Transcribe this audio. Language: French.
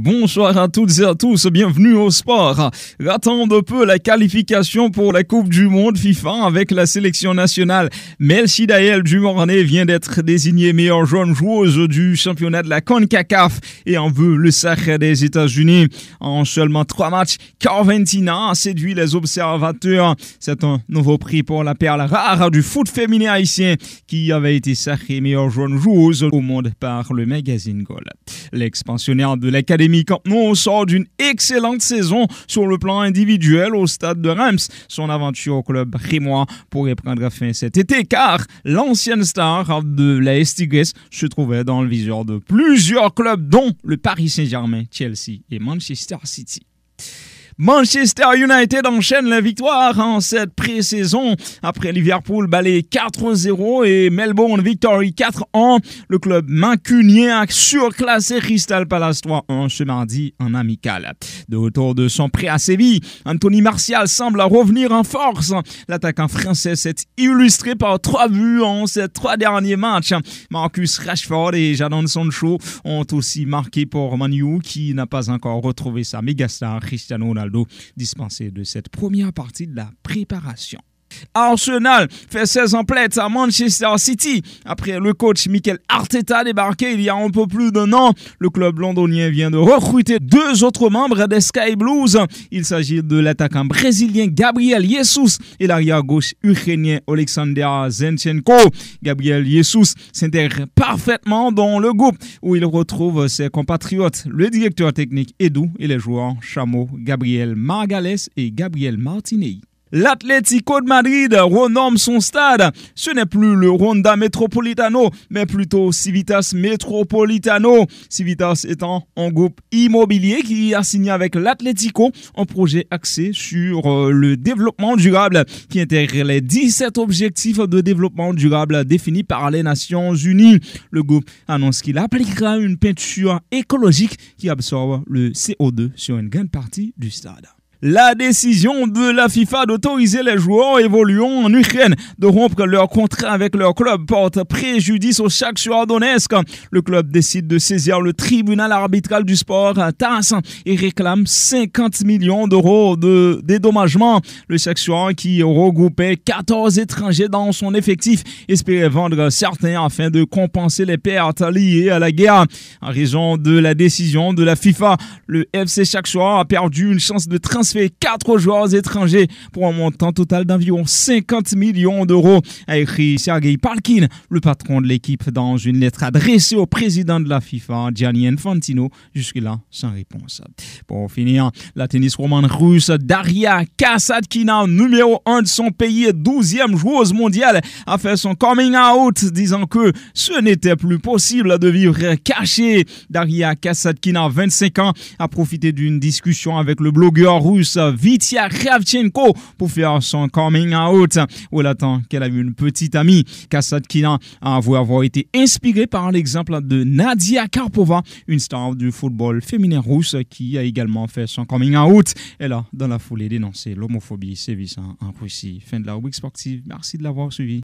Bonsoir à toutes et à tous, bienvenue au sport. Ratons de peu la qualification pour la Coupe du Monde FIFA avec la sélection nationale. Melchida El-Dumornay vient d'être désignée meilleure jeune joueuse du championnat de la CONCACAF et en veut le sacre des États-Unis. En seulement 3 matchs, Carventina a séduit les observateurs. C'est un nouveau prix pour la perle rare du foot féminin haïtien qui avait été sacrée meilleure jeune joueuse au monde par le magazine Goal. L'expansionnaire de l'Académie Camp Nou sort d'une excellente saison sur le plan individuel au stade de Reims. Son aventure au club rémois pourrait prendre fin cet été car l'ancienne star de la Tigres se trouvait dans le viseur de plusieurs clubs dont le Paris Saint-Germain, Chelsea et Manchester City. Manchester United enchaîne la victoire en cette pré-saison après Liverpool balayé 4-0 et Melbourne Victory 4-1. Le club mancunien a surclassé Crystal Palace 3-1 ce mardi en amical. De retour de son prêt à Séville, Anthony Martial semble revenir en force. L'attaquant français s'est illustré par 3 buts en ces 3 derniers matchs. Marcus Rashford et Jadon Sancho ont aussi marqué pour Man U qui n'a pas encore retrouvé sa mégastar Cristiano Ronaldo dispensé de cette première partie de la préparation. Arsenal fait 16 emplettes à Manchester City après le coach Mikel Arteta débarqué il y a un peu plus d'un an. Le club londonien vient de recruter 2 autres membres des Sky Blues. Il s'agit de l'attaquant brésilien Gabriel Jesus et l'arrière-gauche ukrainien Alexander Zinchenko. Gabriel Jesus s'intègre parfaitement dans le groupe où il retrouve ses compatriotes, le directeur technique Edu et les joueurs Chamo, Gabriel Margalès et Gabriel Martinelli. L'Atlético de Madrid renomme son stade. Ce n'est plus le Wanda Metropolitano, mais plutôt Civitas Metropolitano. Civitas étant un groupe immobilier qui a signé avec l'Atlético un projet axé sur le développement durable qui intègre les 17 objectifs de développement durable définis par les Nations Unies. Le groupe annonce qu'il appliquera une peinture écologique qui absorbe le CO2 sur une grande partie du stade. La décision de la FIFA d'autoriser les joueurs évoluant en Ukraine de rompre leur contrat avec leur club porte préjudice au Shakhtar Donetsk. Le club décide de saisir le tribunal arbitral du sport TAS et réclame 50 millions d'euros de dédommagement. Le Shakhtar, qui regroupait 14 étrangers dans son effectif, espérait vendre certains afin de compenser les pertes liées à la guerre. En raison de la décision de la FIFA, le FC Shakhtar a perdu une chance de transférer 4 joueurs étrangers pour un montant total d'environ 50 millions d'euros, a écrit Sergei Palkin, le patron de l'équipe, dans une lettre adressée au président de la FIFA, Gianni Infantino, jusque-là sans réponse. Pour finir, la tenniswoman russe Daria Kasatkina, numéro 1 de son pays et 12e joueuse mondiale, a fait son coming out, disant que ce n'était plus possible de vivre caché. Daria Kasatkina, 25 ans, a profité d'une discussion avec le blogueur russe Vitya Kravchenko pour faire son coming out. Relatant qu'elle a eu une petite amie. Kasatkina avoue avoir été inspirée par l'exemple de Nadia Karpova, une star du football féminin russe qui a également fait son coming out. Elle a dans la foulée dénoncé l'homophobie sévissant en Russie. Fin de la rubrique sportive. Merci de l'avoir suivi.